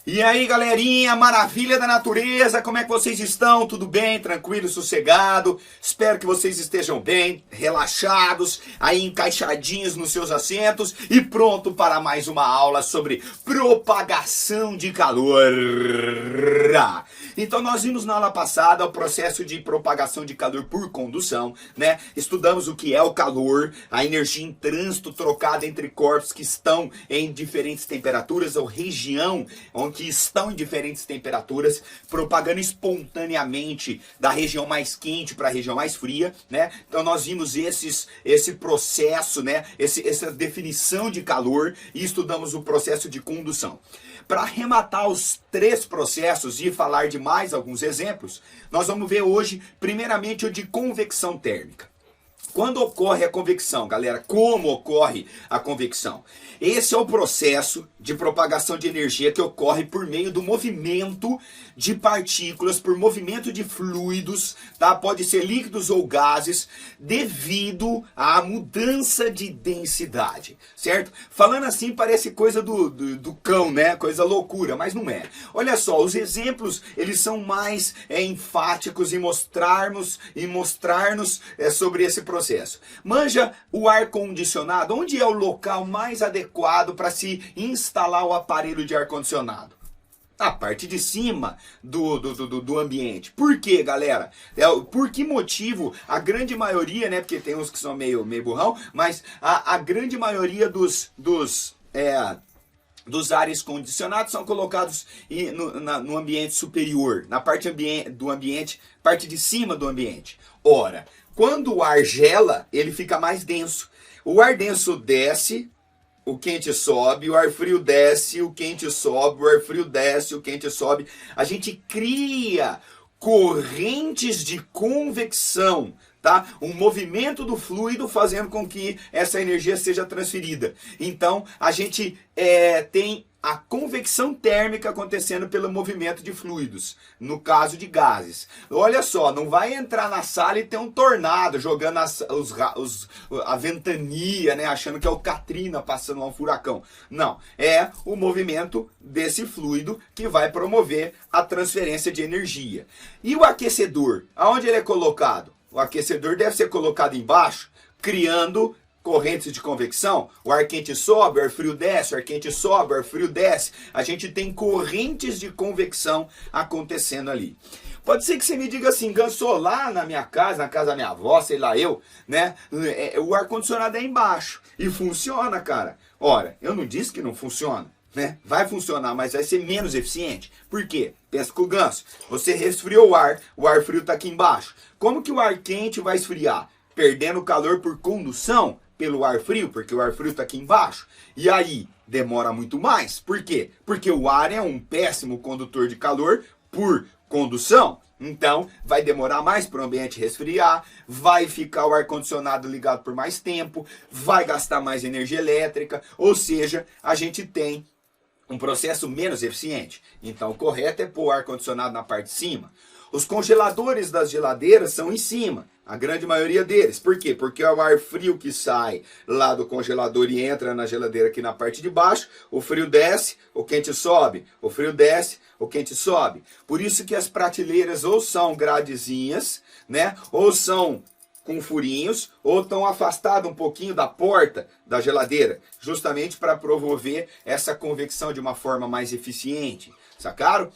E aí, galerinha, maravilha da natureza, como é que vocês estão? Tudo bem? Tranquilo, sossegado? Espero que vocês estejam bem, relaxados, aí encaixadinhos nos seus assentos e pronto para mais uma aula sobre propagação de calor. Então nós vimos na aula passada o processo de propagação de calor por condução, né? Estudamos o que é o calor, a energia em trânsito trocada entre corpos que estão em diferentes temperaturas ou região que estão em diferentes temperaturas, propagando espontaneamente da região mais quente para a região mais fria, né? Então nós vimos esse processo, né? Essa definição de calor e estudamos o processo de condução. Para arrematar os três processos e falar de mais alguns exemplos, nós vamos ver hoje, primeiramente, o de convecção térmica. Quando ocorre a convecção, galera, como ocorre a convecção? Esse é o processo de propagação de energia que ocorre por meio do movimento de partículas, por movimento de fluidos, tá? Pode ser líquidos ou gases, devido à mudança de densidade, certo? Falando assim parece coisa do cão, né? Coisa loucura, mas não é. Olha só, os exemplos, eles são mais enfáticos em mostrarmos sobre esse processo. Manja o ar-condicionado. Onde é o local mais adequado para se instalar o aparelho de ar-condicionado? A parte de cima do ambiente. Por quê, galera? Por que motivo a grande maioria, né? Porque tem uns que são meio burrão, mas a grande maioria dos ares condicionados são colocados no ambiente superior, na parte do ambiente, parte de cima do ambiente. Ora, quando o ar gela, ele fica mais denso. O ar denso desce, o quente sobe, o ar frio desce, o quente sobe, o ar frio desce, o quente sobe. A gente cria correntes de convecção, tá? Um movimento do fluido fazendo com que essa energia seja transferida. Então, a gente tem a convecção térmica acontecendo pelo movimento de fluidos, no caso de gases. Olha só, não vai entrar na sala e ter um tornado jogando a ventania, né, achando que é o Katrina passando lá um furacão. Não, é o movimento desse fluido que vai promover a transferência de energia. E o aquecedor, aonde ele é colocado? O aquecedor deve ser colocado embaixo, criando correntes de convecção. O ar quente sobe, o ar frio desce, o ar quente sobe, o ar frio desce. A gente tem correntes de convecção acontecendo ali. Pode ser que você me diga assim, Ganso, lá na minha casa, na casa da minha avó, sei lá eu, né? O ar-condicionado é embaixo. E funciona, cara. Ora, eu não disse que não funciona, né? Vai funcionar, mas vai ser menos eficiente. Por quê? Pensa com o Ganso. Você resfriou o ar frio está aqui embaixo. Como que o ar quente vai esfriar? Perdendo calor por condução pelo ar frio, porque o ar frio está aqui embaixo. E aí, demora muito mais. Por quê? Porque o ar é um péssimo condutor de calor por condução. Então, vai demorar mais para o ambiente resfriar, vai ficar o ar-condicionado ligado por mais tempo, vai gastar mais energia elétrica, ou seja, a gente tem um processo menos eficiente. Então, o correto é pôr o ar-condicionado na parte de cima. Os congeladores das geladeiras são em cima, a grande maioria deles. Por quê? Porque é o ar frio que sai lá do congelador e entra na geladeira aqui na parte de baixo, o frio desce, o quente sobe, o frio desce, o quente sobe. Por isso que as prateleiras ou são gradezinhas, né? Ou são com furinhos, ou estão afastadas um pouquinho da porta da geladeira, justamente para promover essa convecção de uma forma mais eficiente, sacaram?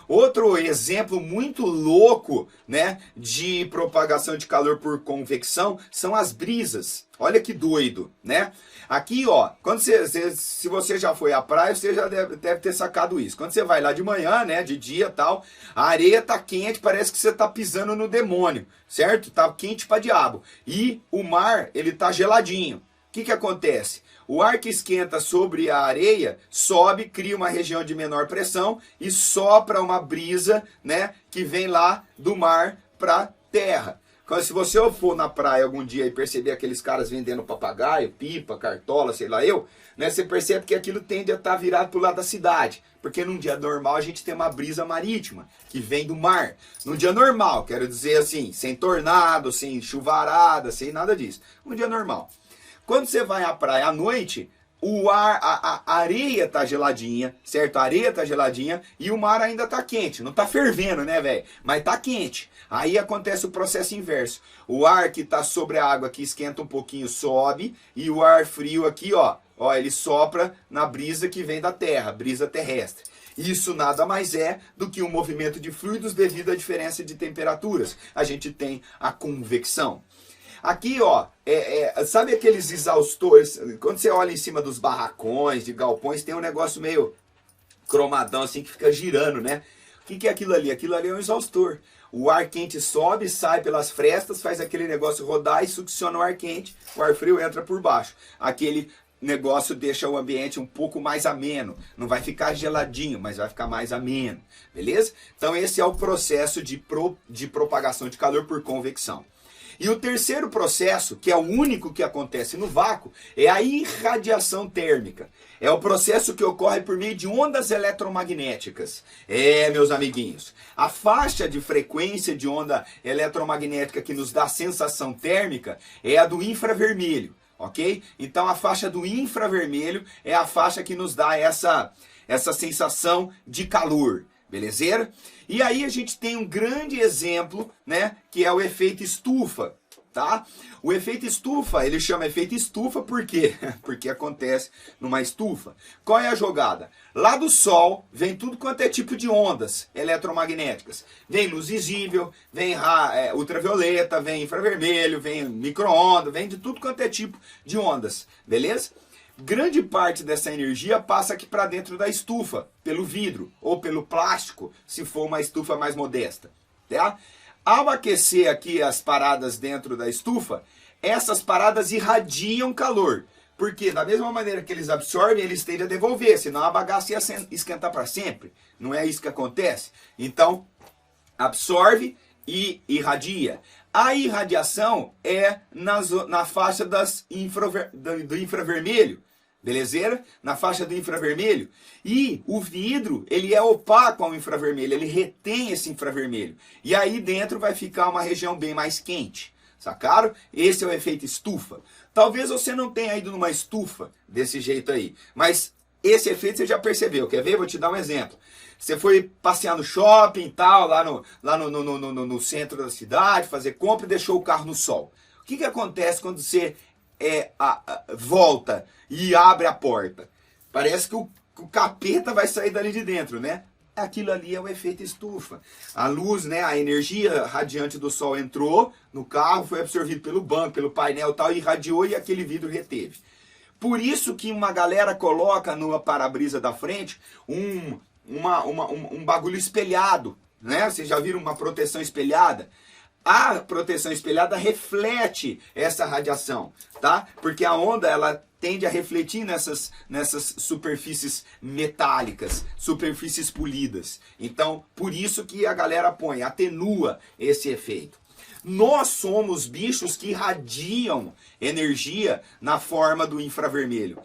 Outro exemplo muito louco, né, de propagação de calor por convecção são as brisas. Olha que doido, né? Aqui, ó, se você já foi à praia, você já deve ter sacado isso. Quando você vai lá de manhã, né, de dia e tal, a areia tá quente, parece que você tá pisando no demônio, certo? Tá quente pra diabo. E o mar, ele tá geladinho. O que acontece? O ar que esquenta sobre a areia sobe, cria uma região de menor pressão e sopra uma brisa, né, que vem lá do mar para terra. Então, se você for na praia algum dia e perceber aqueles caras vendendo papagaio, pipa, cartola, sei lá eu, né, você percebe que aquilo tende a estar virado para o lado da cidade. Porque num dia normal a gente tem uma brisa marítima que vem do mar. Num dia normal, quero dizer assim, sem tornado, sem chuvarada, sem nada disso. Um dia normal. Quando você vai à praia à noite, o ar, a areia tá geladinha, certo? A areia tá geladinha e o mar ainda tá quente. Não tá fervendo, né, velho? Mas tá quente. Aí acontece o processo inverso. O ar que tá sobre a água que esquenta um pouquinho sobe e o ar frio aqui, ó, ele sopra na brisa que vem da terra, brisa terrestre. Isso nada mais é do que um movimento de fluidos devido à diferença de temperaturas. A gente tem a convecção. Aqui, ó, sabe aqueles exaustores? Quando você olha em cima dos barracões, de galpões, tem um negócio meio cromadão assim que fica girando, né? O que é aquilo ali? Aquilo ali é um exaustor. O ar quente sobe, sai pelas frestas, faz aquele negócio rodar e succiona o ar quente, o ar frio entra por baixo. Aquele negócio deixa o ambiente um pouco mais ameno. Não vai ficar geladinho, mas vai ficar mais ameno. Beleza? Então esse é o processo de propagação de calor por convecção. E o terceiro processo, que é o único que acontece no vácuo, é a irradiação térmica. É o processo que ocorre por meio de ondas eletromagnéticas. Meus amiguinhos, a faixa de frequência de onda eletromagnética que nos dá sensação térmica é a do infravermelho, ok? Então a faixa do infravermelho é a faixa que nos dá essa sensação de calor. Belezeira? E aí a gente tem um grande exemplo, né, que é o efeito estufa, tá? O efeito estufa, ele chama efeito estufa por quê? Porque acontece numa estufa. Qual é a jogada? Lá do Sol vem tudo quanto é tipo de ondas eletromagnéticas. Vem luz visível, vem ultravioleta, vem infravermelho, vem micro-ondas, vem de tudo quanto é tipo de ondas, beleza? Grande parte dessa energia passa aqui para dentro da estufa, pelo vidro ou pelo plástico, se for uma estufa mais modesta. Tá? Ao aquecer aqui as paradas dentro da estufa, essas paradas irradiam calor. Porque da mesma maneira que eles absorvem, eles tendem a devolver, senão a bagaça ia esquentar para sempre. Não é isso que acontece? Então, absorve e irradia. A irradiação é na faixa do infravermelho. Belezeira? Na faixa do infravermelho. E o vidro, ele é opaco ao infravermelho, ele retém esse infravermelho. E aí dentro vai ficar uma região bem mais quente. Sacaram? Esse é o efeito estufa. Talvez você não tenha ido numa estufa desse jeito aí, mas esse efeito você já percebeu. Quer ver? Vou te dar um exemplo. Você foi passear no shopping e tal, lá no centro da cidade, fazer compra e deixou o carro no sol. O que acontece quando você volta e abre a porta? Parece que o capeta vai sair dali de dentro, né? Aquilo ali é o efeito estufa. A luz, né, a energia radiante do sol entrou no carro, foi absorvido pelo banco, pelo painel e tal, irradiou e aquele vidro reteve. Por isso que uma galera coloca no para-brisa da frente um bagulho espelhado, né? Vocês já viram uma proteção espelhada? A proteção espelhada reflete essa radiação, tá? Porque a onda, ela tende a refletir nessas superfícies metálicas, superfícies polidas. Então, por isso que a galera põe, atenua esse efeito. Nós somos bichos que irradiam energia na forma do infravermelho.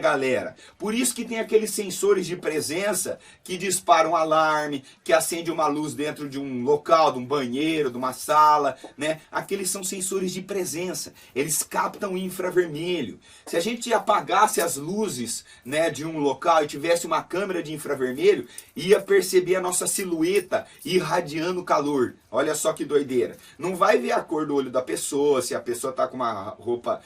Galera, por isso que tem aqueles sensores de presença que disparam um alarme, que acende uma luz dentro de um local, de um banheiro, de uma sala, né? Aqueles são sensores de presença. Eles captam o infravermelho. Se a gente apagasse as luzes, né, de um local e tivesse uma câmera de infravermelho, ia perceber a nossa silhueta irradiando calor. Olha só que doideira. Não vai ver a cor do olho da pessoa, se a pessoa está com uma roupa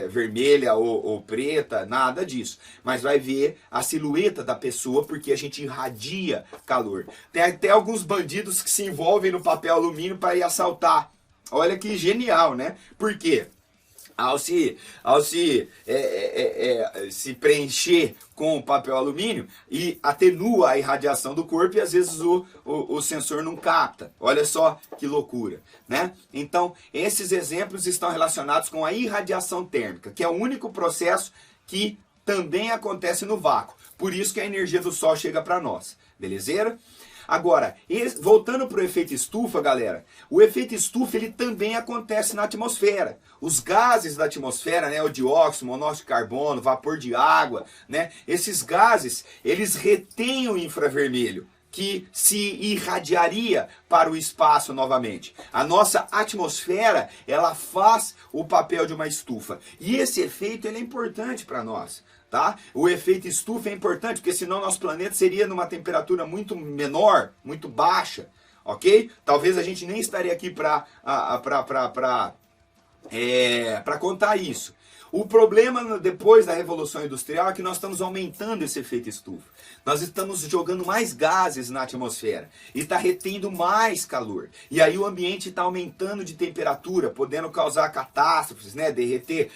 vermelha ou preta, nada disso. Mas vai ver a silhueta da pessoa porque a gente irradia calor. Tem até alguns bandidos que se envolvem no papel alumínio para ir assaltar. Olha que genial, né? Por quê? Ao se preencher com o papel alumínio e atenua a irradiação do corpo e às vezes o sensor não capta. Olha só que loucura, né? Então, esses exemplos estão relacionados com a irradiação térmica, que é o único processo que também acontece no vácuo. Por isso que a energia do Sol chega para nós. Belezeira? Agora, voltando para o efeito estufa, galera, o efeito estufa ele também acontece na atmosfera. Os gases da atmosfera, né, o dióxido, monóxido de carbono, vapor de água, né, esses gases, eles retêm o infravermelho, que se irradiaria para o espaço novamente. A nossa atmosfera, ela faz o papel de uma estufa. E esse efeito ele é importante para nós. Tá? O efeito estufa é importante, porque senão nosso planeta seria numa temperatura muito menor, muito baixa. Ok? Talvez a gente nem estaria aqui para contar isso. O problema depois da Revolução Industrial é que nós estamos aumentando esse efeito estufa. Nós estamos jogando mais gases na atmosfera e está retendo mais calor. E aí o ambiente está aumentando de temperatura, podendo causar catástrofes, né? Derreter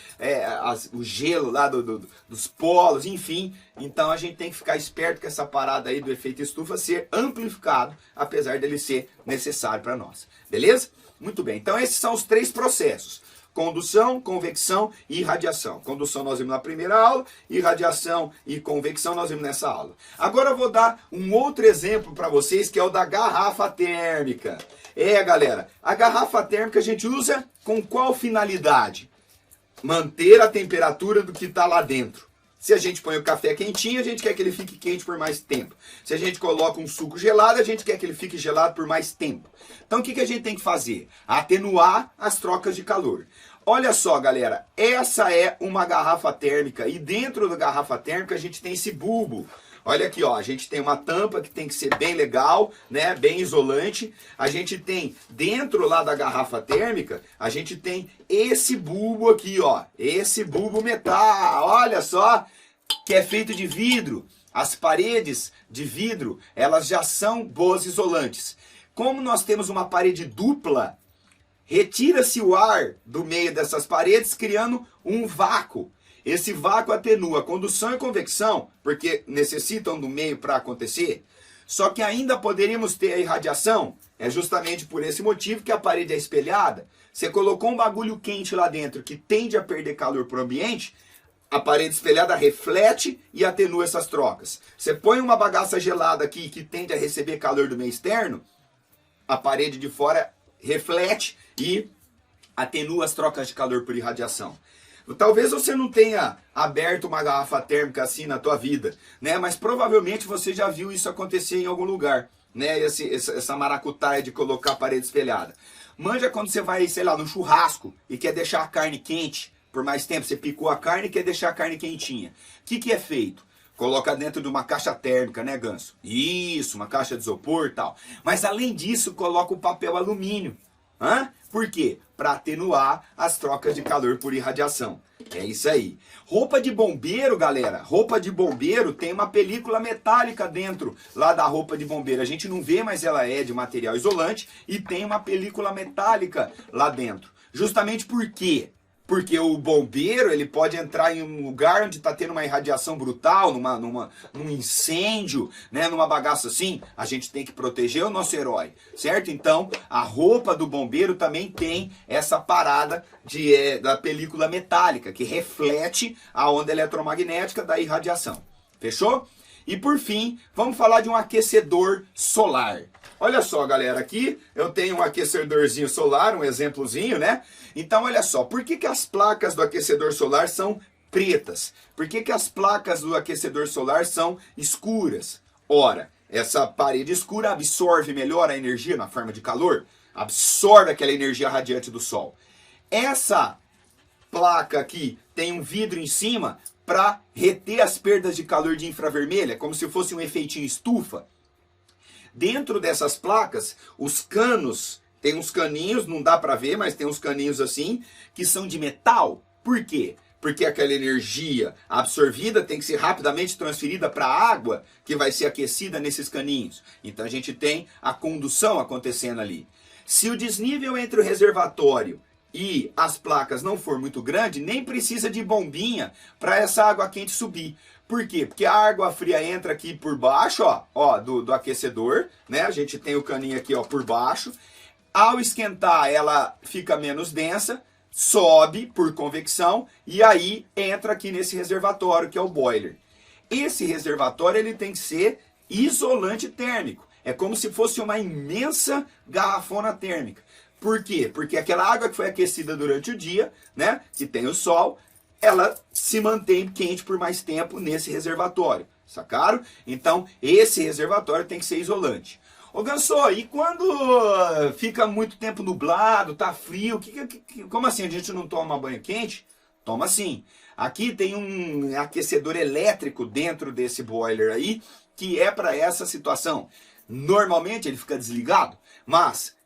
o gelo lá dos polos, enfim. Então a gente tem que ficar esperto com essa parada aí do efeito estufa ser amplificado, apesar dele ser necessário para nós. Beleza? Muito bem. Então esses são os 3 processos. Condução, convecção e irradiação. Condução nós vimos na primeira aula, irradiação e convecção nós vimos nessa aula. Agora eu vou dar um outro exemplo para vocês, que é o da garrafa térmica. Galera, a garrafa térmica a gente usa com qual finalidade? Manter a temperatura do que está lá dentro. Se a gente põe o café quentinho, a gente quer que ele fique quente por mais tempo. Se a gente coloca um suco gelado, a gente quer que ele fique gelado por mais tempo. Então o que a gente tem que fazer? Atenuar as trocas de calor. Olha só, galera, essa é uma garrafa térmica e dentro da garrafa térmica a gente tem esse bulbo. Olha aqui, ó, a gente tem uma tampa que tem que ser bem legal, né, bem isolante. A gente tem dentro lá da garrafa térmica, a gente tem esse bulbo aqui, ó, esse bulbo metal, olha só, que é feito de vidro. As paredes de vidro, elas já são boas isolantes. Como nós temos uma parede dupla, retira-se o ar do meio dessas paredes, criando um vácuo. Esse vácuo atenua condução e convecção, porque necessitam do meio para acontecer. Só que ainda poderíamos ter a irradiação, é justamente por esse motivo que a parede é espelhada. Você colocou um bagulho quente lá dentro que tende a perder calor para o ambiente, a parede espelhada reflete e atenua essas trocas. Você põe uma bagaça gelada aqui que tende a receber calor do meio externo, a parede de fora reflete e atenua as trocas de calor por irradiação. Talvez você não tenha aberto uma garrafa térmica assim na tua vida, né? Mas provavelmente você já viu isso acontecer em algum lugar, né? Essa maracutaia de colocar a parede espelhada. Manja quando você vai, sei lá, no churrasco e quer deixar a carne quente por mais tempo. Você picou a carne e quer deixar a carne quentinha. O que é feito? Coloca dentro de uma caixa térmica, né, Ganso? Isso, uma caixa de isopor e tal. Mas além disso, coloca o papel alumínio. Por quê? Para atenuar as trocas de calor por irradiação. É isso aí. Roupa de bombeiro, galera. Roupa de bombeiro tem uma película metálica dentro lá da roupa de bombeiro. A gente não vê, mas ela é de material isolante e tem uma película metálica lá dentro. Justamente por quê? Porque o bombeiro ele pode entrar em um lugar onde está tendo uma irradiação brutal, num incêndio, né, numa bagaça assim. A gente tem que proteger o nosso herói, certo? Então, a roupa do bombeiro também tem essa parada da película metálica, que reflete a onda eletromagnética da irradiação. Fechou? E por fim, vamos falar de um aquecedor solar. Olha só, galera, aqui eu tenho um aquecedorzinho solar, um exemplozinho, né? Então, olha só, por que as placas do aquecedor solar são pretas? Por que as placas do aquecedor solar são escuras? Ora, essa parede escura absorve melhor a energia na forma de calor, absorve aquela energia radiante do sol. Essa placa aqui tem um vidro em cima para reter as perdas de calor de infravermelho, como se fosse um efeitinho estufa. Dentro dessas placas, os canos, tem uns caninhos, não dá para ver, mas tem uns caninhos assim, que são de metal. Por quê? Porque aquela energia absorvida tem que ser rapidamente transferida para a água, que vai ser aquecida nesses caninhos. Então a gente tem a condução acontecendo ali. Se o desnível entre o reservatório e as placas não for muito grande, nem precisa de bombinha para essa água quente subir. Por quê? Porque a água fria entra aqui por baixo, ó, do aquecedor, né? A gente tem o caninho aqui, ó, por baixo. Ao esquentar, ela fica menos densa, sobe por convecção e aí entra aqui nesse reservatório, que é o boiler. Esse reservatório ele tem que ser isolante térmico. É como se fosse uma imensa garrafona térmica. Por quê? Porque aquela água que foi aquecida durante o dia, né, que tem o sol, ela se mantém quente por mais tempo nesse reservatório, sacaram? Então, esse reservatório tem que ser isolante. Ô Gansô, e quando fica muito tempo nublado, tá frio, como assim a gente não toma banho quente? Toma sim. Aqui tem um aquecedor elétrico dentro desse boiler aí, que é para essa situação. Normalmente ele fica desligado, mas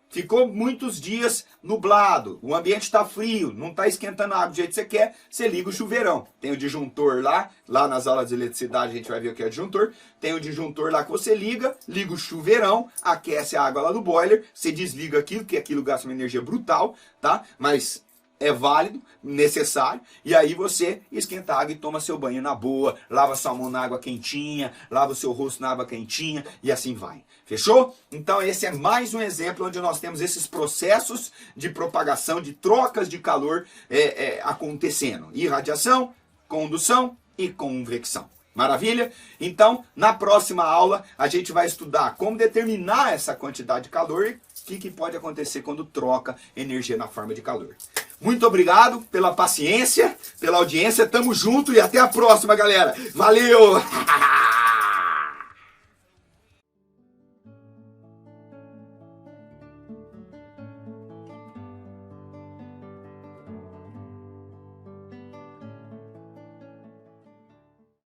ficou muitos dias nublado, o ambiente está frio, não está esquentando a água do jeito que você quer, você liga o chuveirão. Tem o disjuntor lá nas aulas de eletricidade a gente vai ver o que é disjuntor. Tem o disjuntor lá que você liga o chuveirão, aquece a água lá do boiler, você desliga aquilo, que aquilo gasta uma energia brutal, tá? Mas é válido, necessário, e aí você esquenta a água e toma seu banho na boa, lava sua mão na água quentinha, lava o seu rosto na água quentinha, e assim vai. Fechou? Então esse é mais um exemplo onde nós temos esses processos de propagação, de trocas de calor acontecendo. Irradiação, condução e convecção. Maravilha? Então, na próxima aula, a gente vai estudar como determinar essa quantidade de calor e o que pode acontecer quando troca energia na forma de calor. Muito obrigado pela paciência, pela audiência, tamo junto e até a próxima, galera. Valeu!